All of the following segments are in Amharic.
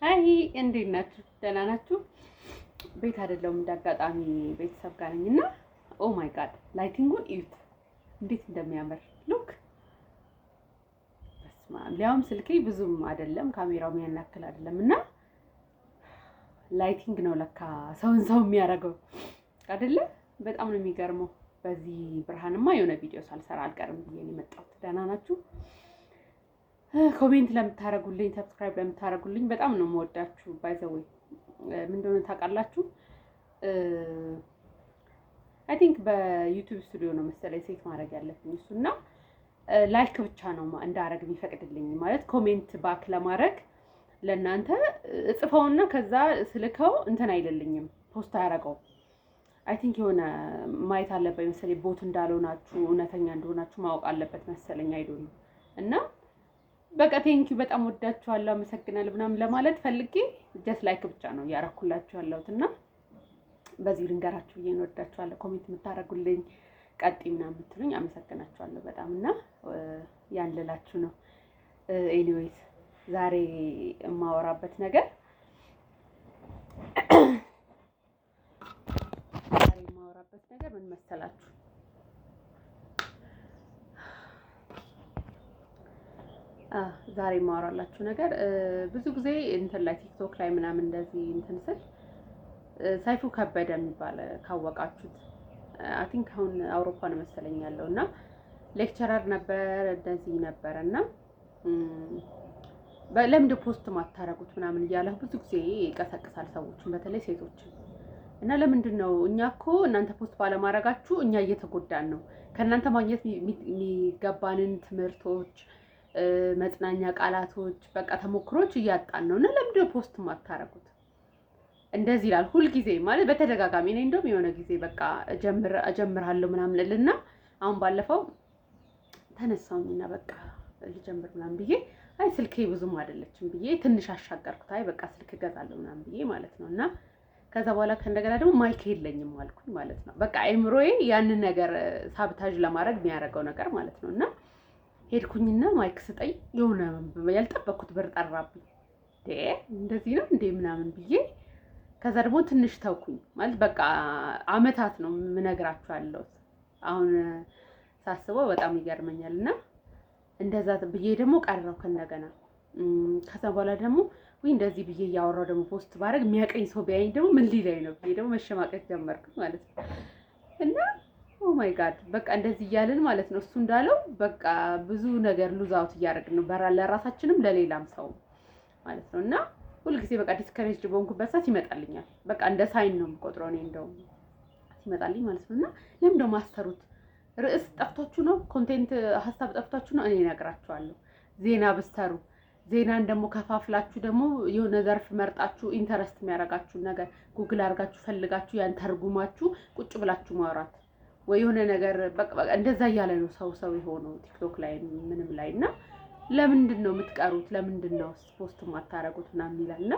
አይ እንዴት ናችሁ? ደህና ናችሁ? ቤት አይደለሁም እንዳጋጣሚ ቤተሰብ ጋር ነኝና ኦ ማይ ጋድ ላይቲንጉን እዩት እንዴት እንደሚያምር ሉክ። በስመ አብ ሊያውም ስልኬ ብዙም አይደለም ካሜራው ያን ያክል አይደለም እና ላይቲንግ ነው ለካ ሰውን ሰው የሚያደርገው አይደለ? በጣም ነው የሚገርመው። በዚህ ብርሃንማ የሆነ ቪዲዮ ሳልሰራ አልቀርም ብዬ ነው የመጣሁት። ደህና ናችሁ? ኮሜንት ለምታረጉልኝ ሰብስክራይብ ለምታረጉልኝ በጣም ነው የምወዳችሁ። ባይ ዘ ዌይ ምን እንደሆነ ታውቃላችሁ? አይ ቲንክ በዩቲዩብ ስቱዲዮ ነው መሰለኝ ሴት ማድረግ ያለብኝ እሱና ላይክ ብቻ ነው እንዳረግ የሚፈቅድልኝ ማለት ኮሜንት ባክ ለማድረግ ለእናንተ እጽፈውና ከዛ ስልከው እንትን አይደልኝም ፖስት አያረገው። አይ ቲንክ የሆነ ማየት አለበት መሰለኝ ቦት እንዳልሆናችሁ እውነተኛ እንደሆናችሁ ማወቅ አለበት መሰለኝ አይዶል እና በቃ ቴንኪው በጣም ወዳችኋለሁ አመሰግናለሁ ምናምን ለማለት ፈልጌ ጀስት ላይክ ብቻ ነው ያረኩላችሁ ያለሁትና በዚህ ልንገራችሁ ብዬ ነው። ወዳችኋለሁ ኮሜንት የምታረጉልኝ ቀጥ ምናምን የምትሉኝ አመሰግናችኋለሁ በጣም እና ያን ልላችሁ ነው። ኤኒዌይስ ዛሬ የማወራበት ነገር ምን መሰላችሁ? ዛሬ የማወራላችሁ ነገር ብዙ ጊዜ እንትን ላይ ቲክቶክ ላይ ምናምን እንደዚህ እንትን ስል ሰይፉ ከበደ የሚባል ካወቃችሁት አይ ቲንክ አሁን አውሮፓ ነው መሰለኝ ያለው እና ሌክቸረር ነበር እንደዚህ ነበር እና ለምንድን ፖስት ማታረጉት ምናምን እያለ ብዙ ጊዜ ይቀሰቅሳል ሰዎችን በተለይ ሴቶችን እና ለምንድን ነው እኛ እኮ እናንተ ፖስት ባለማድረጋችሁ እኛ እየተጎዳን ነው ከእናንተ ማግኘት የሚገባንን ትምህርቶች መጽናኛ ቃላቶች በቃ ተሞክሮች እያጣን ነው እና ለምንድን ነው ፖስት ማታረጉት እንደዚህ ይላል ሁል ጊዜ ማለት በተደጋጋሚ እኔ እንደውም የሆነ ጊዜ በቃ እጀምራለሁ ምናምን እልና አሁን ባለፈው ተነሳሁኝና በቃ ልጀምር ምናምን ብዬ አይ ስልኬ ብዙም አይደለችም ብዬ ትንሽ አሻገርኩት አይ በቃ ስልክ እገዛለሁ ምናምን ብዬ ማለት ነው እና ከዛ በኋላ ከእንደገና ደግሞ ማይክ የለኝም አልኩኝ ማለት ነው። በቃ አይምሮዬ ያንን ነገር ሳብታጅ ለማድረግ የሚያደርገው ነገር ማለት ነው እና ሄድኩኝና ማይክ ስጠኝ የሆነ ያልጠበኩት ብር ጠራብኝ። እንደዚህ ነው እንዴ ምናምን ብዬ ከዛ ደግሞ ትንሽ ተውኩኝ ማለት በቃ አመታት ነው የምነግራችሁ ያለሁት አሁን ሳስበው በጣም ይገርመኛል እና እንደዛ ብዬ ደግሞ ቀረው ከእንደገና ከዛ በኋላ ደግሞ ወይ እንደዚህ ብዬ እያወራሁ ደግሞ ፖስት ባደርግ የሚያቀኝ ሰው ቢያየኝ ደግሞ ምን ሊለኝ ነው ብዬ ደግሞ መሸማቀቅ ጀመርኩኝ ማለት ነው እና ኦ ማይ ጋድ በቃ እንደዚህ እያልን ማለት ነው እሱ እንዳለው በቃ ብዙ ነገር ሉዝ አውት እያደረግን ነው ለራሳችንም ለሌላም ሰው ማለት ነው እና ሁልጊዜ በቃ ዲስከሬጅ በሆንኩበት ሰዓት ይመጣልኛል በቃ እንደ ሳይን ነው የምቆጥረው እኔ እንደውም ይመጣልኝ ማለት ነው እና ለምን ደግሞ ማስተሩት ርዕስ ጠፍቷችሁ ነው ኮንቴንት ሀሳብ ጠፍቷችሁ ነው እኔ እነግራችኋለሁ ዜና ብስተሩ ዜናን ደግሞ ከፋፍላችሁ ደግሞ የሆነ ዘርፍ መርጣችሁ ኢንተረስት የሚያደርጋችሁን ነገር ጉግል አድርጋችሁ ፈልጋችሁ ያን ተርጉማችሁ ቁጭ ብላችሁ ማውራት ወይ የሆነ ነገር በቃ እንደዛ እያለ ነው ሰው የሆነው ቲክቶክ ላይ ምንም ላይ እና ለምንድን ነው የምትቀሩት ለምንድን ነው ፖስት ማታረጉት ምናምን ይላልና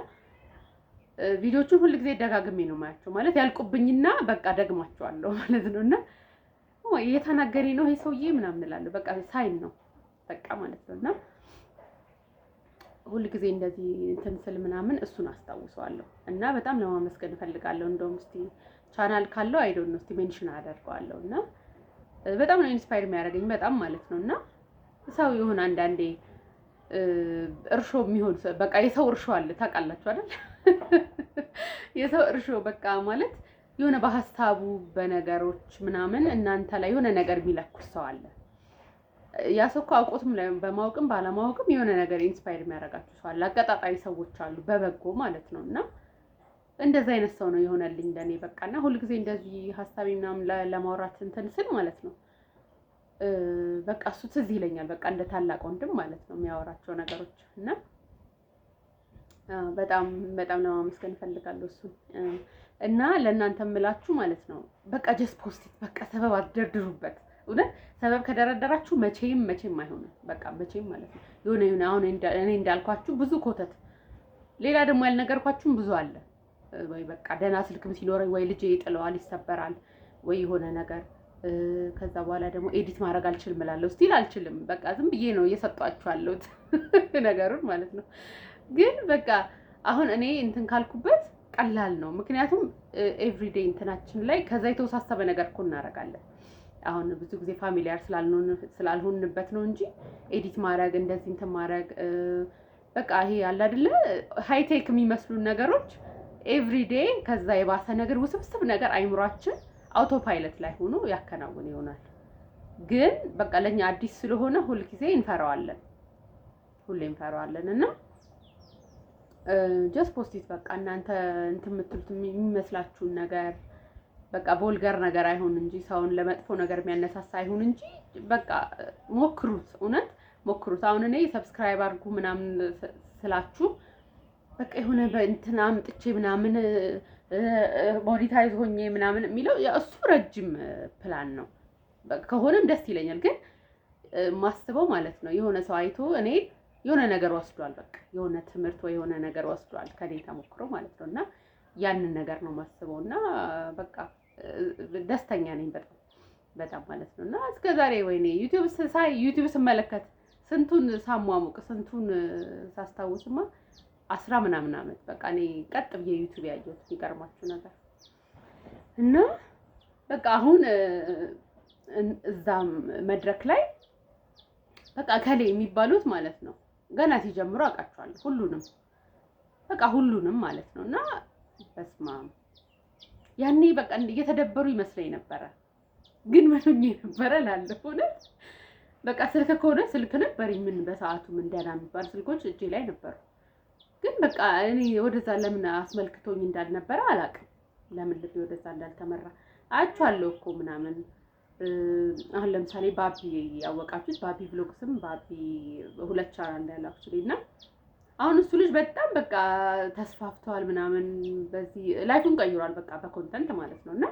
ቪዲዮቹን ሁሉ ጊዜ ደጋግሜ ነው ማያቸው ማለት ያልቁብኝና በቃ ደግማቸዋለሁ ማለት ነውና እየተናገሪ ነው ይሄ ሰውዬ ምናምን እላለሁ በቃ ሳይን ነው በቃ ማለት ነውና ሁሉ ጊዜ እንደዚህ እንትን ስል ምናምን እሱን አስታውሰዋለሁ እና በጣም ለማመስገን እፈልጋለሁ እንደውም እስቲ ቻናል ካለው አይ ዶንት ኖ እስቲ ሜንሽን አደርገዋለሁ እና በጣም ነው ኢንስፓየር የሚያደርገኝ በጣም ማለት ነውና ሰው ይሁን አንዳንዴ እርሾ የሚሆን በቃ የሰው እርሾ አለ ታውቃላችሁ አይደል የሰው እርሾ በቃ ማለት የሆነ በሐሳቡ በነገሮች ምናምን እናንተ ላይ የሆነ ነገር የሚለኩስ ሰው አለ ያ ሰው እኮ አውቆትም ላይ በማወቅም ባለማወቅም የሆነ ነገር ኢንስፓየር የሚያደርጋችሁ ሰው አለ አቀጣጣይ ሰዎች አሉ በበጎ ማለት ነውና እንደዛ አይነት ሰው ነው የሆነልኝ ለኔ በቃና ሁሉ ጊዜ እንደዚህ ሐሳቤ ምናምን ለማውራት እንትን ስል ማለት ነው በቃ እሱ ትዝ ይለኛል በቃ እንደ ታላቅ ወንድም ማለት ነው የሚያወራቸው ነገሮች እና በጣም ነው ማመስገን ፈልጋለሁ እሱ እና ለእናንተ ምላችሁ ማለት ነው በቃ ጀስት ፖስት በቃ ሰበብ አትደርድሩበት እውነት ሰበብ ከደረደራችሁ መቼም አይሆንም በቃ መቼም ማለት ነው የሆነ አሁን እኔ እንዳልኳችሁ ብዙ ኮተት ሌላ ደግሞ ያልነገርኳችሁም ብዙ አለ ወይ በቃ ደህና ስልክም ሲኖረኝ ወይ ልጄ ይጥለዋል ይሰበራል ወይ የሆነ ነገር ከዛ በኋላ ደግሞ ኤዲት ማድረግ አልችልም እላለሁ ስቲል አልችልም በቃ ዝም ብዬ ነው እየሰጧችሁ ያለሁት ነገሩን ማለት ነው ግን በቃ አሁን እኔ እንትን ካልኩበት ቀላል ነው። ምክንያቱም ኤቭሪዴይ እንትናችን ላይ ከዛ የተወሳሰበ ነገር እኮ እናደርጋለን። አሁን ብዙ ጊዜ ፋሚሊያር ስላልሆንበት ነው እንጂ ኤዲት ማድረግ እንደዚህ እንትን ማድረግ በቃ ይሄ ያለ አይደለ ሃይቴክ የሚመስሉን ነገሮች ኤቭሪዴይ ከዛ የባሰ ነገር ውስብስብ ነገር አይምሯችን አውቶ ፓይለት ላይ ሆኖ ያከናውን ይሆናል። ግን በቃ ለኛ አዲስ ስለሆነ ሁልጊዜ እንፈራዋለን፣ ሁሌ እንፈራዋለን እና ጀስት ፖስቲት በቃ እናንተ እንትን የምትሉት የሚመስላችሁን ነገር በቃ ቮልገር ነገር አይሆን እንጂ ሰውን ለመጥፎ ነገር የሚያነሳሳ አይሆን እንጂ በቃ ሞክሩት፣ እውነት ሞክሩት። አሁን እኔ ሰብስክራይብ አድርጉ ምናምን ስላችሁ በቃ የሆነ በእንትና አምጥቼ ምናምን ሞኔታይዝ ሆኜ ምናምን የሚለው እሱ ረጅም ፕላን ነው። ከሆነም ደስ ይለኛል። ግን ማስበው ማለት ነው የሆነ ሰው አይቶ እኔ የሆነ ነገር ወስዷል፣ በቃ የሆነ ትምህርት ወይ የሆነ ነገር ወስዷል ከኔ ተሞክሮ ማለት ነው። እና ያንን ነገር ነው ማስበው እና በቃ ደስተኛ ነኝ በጣም በጣም ማለት ነው። እና እስከዛሬ ወይኔ ዩቲዩብ ስመለከት ስንቱን ሳሟሙቅ ስንቱን ሳስታውስማ 10 ምናምን ዓመት በቃ እኔ ቀጥ ብዬ ዩቲዩብ ያየሁት የሚገርማችሁ ነገር እና በቃ አሁን እዛም መድረክ ላይ በቃ ከሌ የሚባሉት ማለት ነው ገና ሲጀምሩ አውቃቸዋለሁ ሁሉንም በቃ ሁሉንም ማለት ነው። እና በስማ ያኔ በቃ እየተደበሩ ይመስለኝ ነበረ። ግን ምንኝ ነበረ ላለፈ እውነት በቃ ስልክ ከሆነ ስልክ ነበር። ምን በሰዓቱ ምን ደህና የሚባል ስልኮች እጄ ላይ ነበሩ። ግን በቃ እኔ ወደዛ ለምን አስመልክቶኝ እንዳልነበረ አላውቅም። ለምን ልቤ ወደዛ እንዳልተመራ አያችኋለሁ እኮ ምናምን። አሁን ለምሳሌ ባቢ ያወቃችሁት ባቢ ብሎግስም ባቢ 2 ቻናል ያለው አክቹሊ እና አሁን እሱ ልጅ በጣም በቃ ተስፋፍቷል ምናምን በዚህ ላይፉን ቀይሯል በቃ በኮንተንት ማለት ነው። እና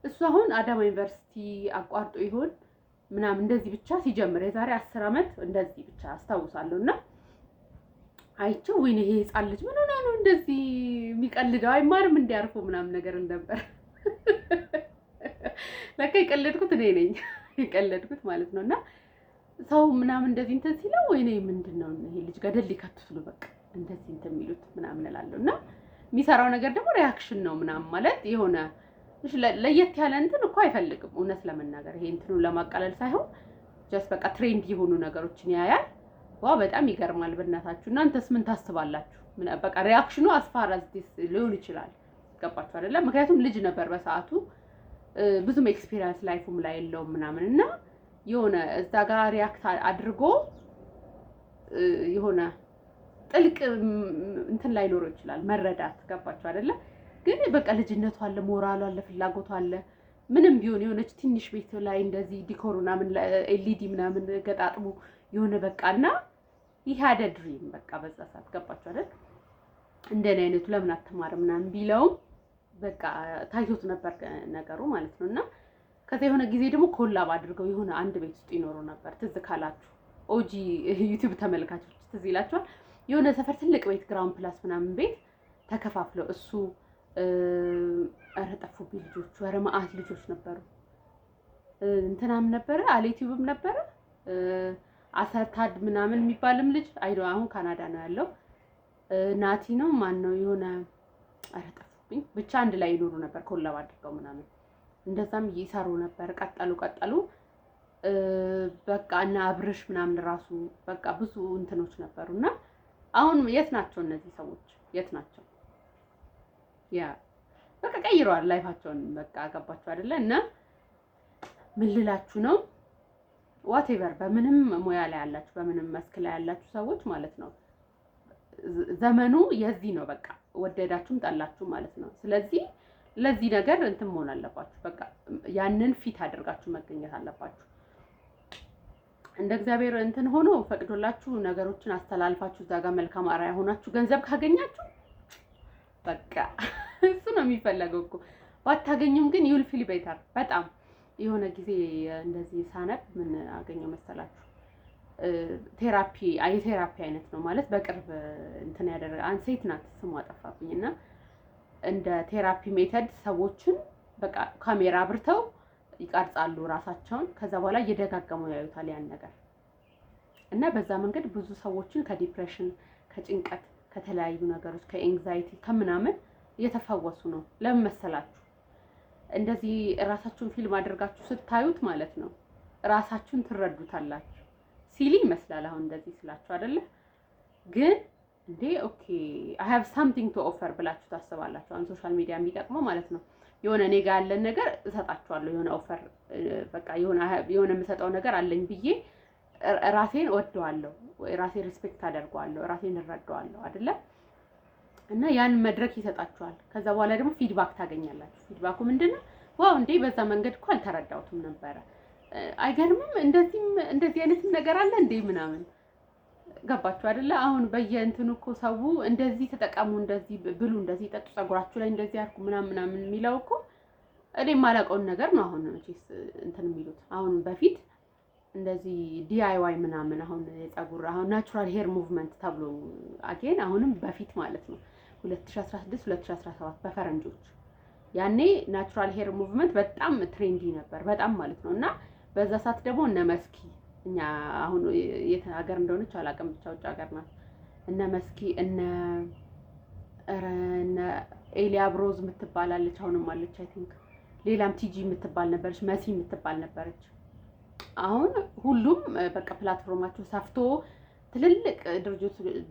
እሱ አሁን አዳማ ዩኒቨርሲቲ አቋርጦ ይሆን ምናምን እንደዚህ ብቻ ሲጀምር የዛሬ 10 ዓመት እንደዚህ ብቻ አስታውሳለሁ። እና አይቼው ወይኔ ይሄ ህፃን ልጅ ምን ሆነ ነው እንደዚህ የሚቀልደው አይማርም እንዲያርፎ ምናምን ነገር ነበር። ለካ የቀለድኩት እኔ ነኝ የቀለድኩት ማለት ነው። እና ሰው ምናምን እንደዚህ እንትን ሲለው ወይኔ ምንድነው ይሄ ልጅ ገደል ሊከቱት ነው በቃ እንደዚህ እንትን የሚሉት ምናምን እላለሁ። እና የሚሰራው ነገር ደግሞ ሪያክሽን ነው ምናምን ማለት የሆነ ለየት ያለ እንትን እኮ አይፈልግም እውነት ለመናገር ይሄ እንትኑን ለማቃለል ሳይሆን ጀስት በቃ ትሬንድ የሆኑ ነገሮችን ያያል። ዋው በጣም ይገርማል። በእናታችሁ እናንተስ ምን ታስባላችሁ? በቃ ሪያክሽኑ አስፋራዝ ዲስ ሊሆን ይችላል። ገባችሁ አይደለ? ምክንያቱም ልጅ ነበር በሰዓቱ ብዙም ኤክስፒሪየንስ ላይፉም ላይ የለውም ምናምን እና የሆነ እዛ ጋር ሪያክት አድርጎ የሆነ ጥልቅ እንትን ላይኖረው ይችላል መረዳት። ገባችሁ አይደለ? ግን በቃ ልጅነቱ አለ፣ ሞራሉ አለ፣ ፍላጎቱ አለ። ምንም ቢሆን የሆነች ትንሽ ቤት ላይ እንደዚህ ዲኮር ምናምን ኤልኢዲ ምናምን ገጣጥሞ የሆነ በቃና ይሄ አደ ድሪም በቃ በዛ ሰዓት ገባችሁ አይደል? እንደኔ አይነቱ ለምን አትማርም ምናምን ቢለው በቃ ታይቶት ነበር ነገሩ ማለት ነው። እና ከዛ የሆነ ጊዜ ደግሞ ኮላብ አድርገው የሆነ አንድ ቤት ውስጥ ይኖሩ ነበር። ትዝ ካላችሁ ኦጂ ዩቲዩብ ተመልካቾች ትዝ ይላችኋል። የሆነ ሰፈር ትልቅ ቤት ግራውንድ ፕላስ ምናምን ቤት ተከፋፍለው እሱ ኧረ ጠፉብኝ ልጆቹ፣ ኧረ መዓት ልጆች ነበሩ። እንትናም ነበረ አሌቲዩብም ነበረ አሰርታድ ምናምን የሚባልም ልጅ አይዶ አሁን ካናዳ ነው ያለው። ናቲ ነው ማን ነው የሆነ ኧረ ጠፉብኝ ብቻ አንድ ላይ ይኖሩ ነበር ኮላብ አድርገው ምናምን እንደዛም ይሰሩ ነበር። ቀጠሉ በቃ እና አብርሽ ምናምን ራሱ በቃ ብዙ እንትኖች ነበሩና አሁን የት ናቸው እነዚህ ሰዎች? የት ናቸው? ያ በቃ ቀይረዋል ላይፋቸውን በቃ ገባችሁ አይደለ? እና ምን ልላችሁ ነው ዋቴቨር በምንም ሙያ ላይ ያላችሁ በምንም መስክ ላይ ያላችሁ ሰዎች ማለት ነው ዘመኑ የዚህ ነው። በቃ ወደዳችሁም ጠላችሁ ማለት ነው። ስለዚህ ለዚህ ነገር እንትን መሆን አለባችሁ። በቃ ያንን ፊት አድርጋችሁ መገኘት አለባችሁ። እንደ እግዚአብሔር እንትን ሆኖ ፈቅዶላችሁ ነገሮችን አስተላልፋችሁ እዛ ጋር መልካም አርአያ ሆናችሁ ገንዘብ ካገኛችሁ በቃ እሱ ነው የሚፈለገው እኮ። ባታገኙም ግን ዩል ፊል ቤተር በጣም የሆነ ጊዜ እንደዚህ ሳነብ ምን አገኘው መሰላችሁ? ቴራፒ የቴራፒ አይነት ነው ማለት በቅርብ እንትን ያደረገ አንድ ሴት ናት፣ ስሟ ጠፋብኝና እንደ ቴራፒ ሜተድ ሰዎችን በቃ ካሜራ አብርተው ይቀርጻሉ ራሳቸውን። ከዛ በኋላ እየደጋገሙ ያዩታል ያን ነገር እና በዛ መንገድ ብዙ ሰዎችን ከዲፕሬሽን፣ ከጭንቀት፣ ከተለያዩ ነገሮች ከኤንግዛይቲ ከምናምን እየተፈወሱ ነው። ለምን መሰላችሁ? እንደዚህ ራሳችሁን ፊልም አድርጋችሁ ስታዩት ማለት ነው ራሳችሁን ትረዱታላችሁ። ሲሊ ይመስላል አሁን እንደዚህ ስላችሁ አይደለ? ግን እንዴ ኦኬ አይ ሃቭ ሳምቲንግ ቱ ኦፈር ብላችሁ ታስባላችሁ። አሁን ሶሻል ሚዲያ የሚጠቅመው ማለት ነው የሆነ እኔ ጋር ያለን ነገር እሰጣችኋለሁ፣ የሆነ ኦፈር በቃ የሆነ የምሰጠው ነገር አለኝ ብዬ ራሴን ወደዋለሁ፣ ራሴን ሪስፔክት አደርገዋለሁ፣ ራሴን እረዳዋለሁ አይደለ? እና ያን መድረክ ይሰጣችኋል። ከዛ በኋላ ደግሞ ፊድባክ ታገኛላችሁ። ፊድባኩ ምንድነው? ዋው እንዴ በዛ መንገድ እኮ አልተረዳሁትም ነበረ፣ አይገርምም፣ እንደዚህ አይነትም ነገር አለ እንዴ ምናምን። ገባችሁ አይደለ? አሁን በየእንትኑ እኮ ሰው እንደዚህ ተጠቀሙ፣ እንደዚህ ብሉ፣ እንደዚህ ጠጡ፣ ፀጉራችሁ ላይ እንደዚህ አድርጉ ምናምን የሚለው እኮ እኔ የማላውቀውን ነገር ነው። አሁን እቺስ እንትን የሚሉት አሁን በፊት እንደዚህ ዲአይዋይ ምናምን አሁን የፀጉር አሁን ናቹራል ሄር ሙቭመንት ተብሎ አገን አሁንም በፊት ማለት ነው 2016 2017 በፈረንጆች ያኔ ናቹራል ሄር ሙቭመንት በጣም ትሬንዲ ነበር፣ በጣም ማለት ነው። እና በዛ ሰዓት ደግሞ እነ መስኪ እኛ አሁን የት ሀገር እንደሆነች አላውቅም፣ ብቻ ውጭ ሀገር ናት። እነ መስኪ እነ ኤሊያ ብሮዝ የምትባላለች አሁንም አለች አይ ቲንክ። ሌላም ቲጂ የምትባል ነበረች፣ መሲ የምትባል ነበረች። አሁን ሁሉም በቃ ፕላትፎርማቸው ሰፍቶ ትልልቅ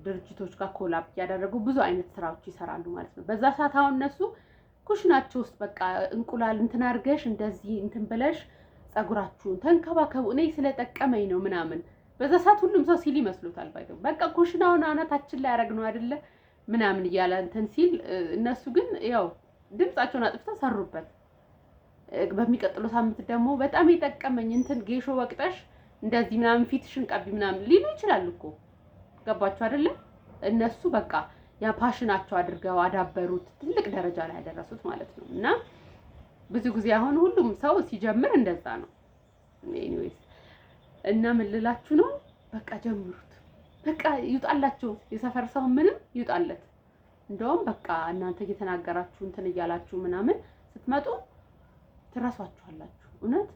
ድርጅቶች ጋር ኮላብ ያደረጉ ብዙ አይነት ስራዎች ይሰራሉ ማለት ነው። በዛ ሰዓት አሁን እነሱ ኩሽናቸው ውስጥ በቃ እንቁላል እንትን አድርገሽ እንደዚህ እንትን ብለሽ ፀጉራችሁን ተንከባከቡ፣ እኔ ስለጠቀመኝ ነው ምናምን። በዛ ሰዓት ሁሉም ሰው ሲል ይመስሉታል ባይተው በቃ ኩሽናውን አናታችን ላይ ያደረግ ነው አይደለ ምናምን እያለ እንትን ሲል፣ እነሱ ግን ያው ድምጻቸውን አጥፍተው ሰሩበት። በሚቀጥለው ሳምንት ደግሞ በጣም የጠቀመኝ እንትን ጌሾ ወቅጠሽ እንደዚህ ምናምን ፊትሽን ቀቢ ምናምን ሊሉ ይችላል እኮ። ገባችሁ አይደለ? እነሱ በቃ ያ ፓሽናቸው አድርገው አዳበሩት፣ ትልቅ ደረጃ ላይ ያደረሱት ማለት ነው። እና ብዙ ጊዜ አሁን ሁሉም ሰው ሲጀምር እንደዛ ነው። ኤኒዌይስ እና ምን ልላችሁ ነው፣ በቃ ጀምሩት፣ በቃ ይውጣላችሁ። የሰፈር ሰው ምንም ይውጣለት። እንደውም በቃ እናንተ እየተናገራችሁ እንትን እያላችሁ ምናምን ስትመጡ ትረሷችኋላችሁ። እውነት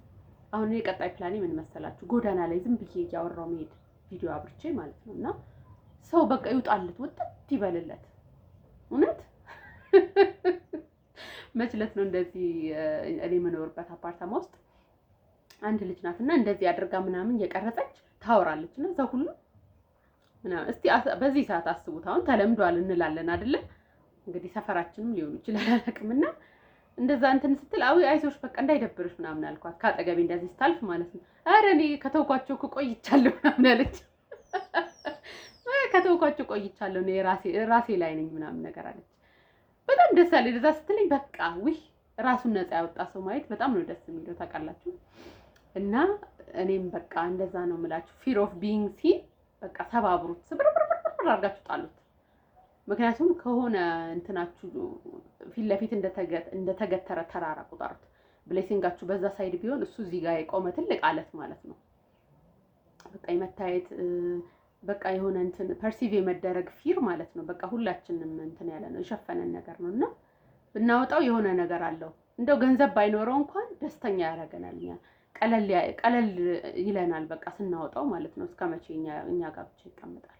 አሁን የቀጣይ ፕላኔ ምን መሰላችሁ? ጎዳና ላይ ዝም ብዬ እያወራሁ መሄድ ቪዲዮ አብርቼ ማለት ነው። እና ሰው በቃ ይውጣለት፣ ወጥት ይበልለት። እውነት መችለት ነው እንደዚህ እኔ የምኖርበት አፓርታማ ውስጥ አንድ ልጅ ናትና እንደዚህ አድርጋ ምናምን እየቀረጸች ታወራለች። እና ሰው ሁሉ ምናምን እስቲ በዚህ ሰዓት አስቡት። አሁን ተለምዷል እንላለን አይደለ? እንግዲህ ሰፈራችንም ሊሆን ይችላል አላውቅምና እንደዛ እንትን ስትል አይዞሽ በቃ እንዳይደብርሽ ምናምን አልኳት። ካጠገቤ እንደዚህ ስታልፍ ማለት ነው። አረ እኔ ከተውኳቸው ቆይቻለሁ ምናምን አለች። ከተውኳቸው ቆይቻለሁ እኔ ራሴ ላይ ነኝ ምናምን ነገር አለች። በጣም ደስ አለኝ እንደዛ ስትለኝ። በቃ ራሱን ነፃ ያወጣ ሰው ማየት በጣም ነው ደስ የሚለው ታውቃላችሁ። እና እኔም በቃ እንደዛ ነው የምላችሁ። ፊር ኦፍ ቢይንግ ሲን በቃ ሰባብሩት፣ ስብርብርብር አድርጋችሁ ጣሉት። ምክንያቱም ከሆነ እንትናችሁ ፊት ለፊት እንደተገተረ ተራራ ቁጠሩት። ብሌሲንጋችሁ በዛ ሳይድ ቢሆን እሱ እዚህ ጋር የቆመ ትልቅ አለት ማለት ነው። በቃ የመታየት በቃ የሆነ እንትን ፐርሲቭ የመደረግ ፊር ማለት ነው። በቃ ሁላችንም እንትን ያለ ነው የሸፈነን ነገር ነው። እና ብናወጣው የሆነ ነገር አለው። እንደው ገንዘብ ባይኖረው እንኳን ደስተኛ ያደርገናል። ቀለል ይለናል በቃ ስናወጣው ማለት ነው። እስከመቼ እኛ ጋር ብቻ ይቀመጣል?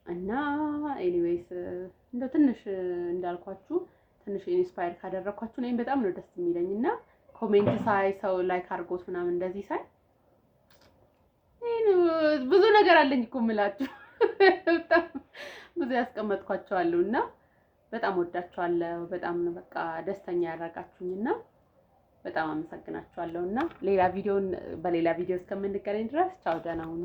እና ኤኒዌይስ እንደው ትንሽ እንዳልኳችሁ ትንሽ ኢንስፓየር ካደረኳችሁ እኔም በጣም ነው ደስ የሚለኝ። እና ኮሜንት ሳይ ሰው ላይክ አድርጎት ምናምን እንደዚህ ሳይ ብዙ ነገር አለኝ እኮ የምላችሁ በጣም ብዙ ያስቀመጥኳቸዋለሁ። እና በጣም ወዳችኋለሁ። በጣም ነው በቃ ደስተኛ ያደረጋችሁኝና በጣም አመሰግናችኋለሁ። እና በሌላ ቪዲዮ እስከምንገናኝ ድረስ ቻው፣ ደህና ሁኑ።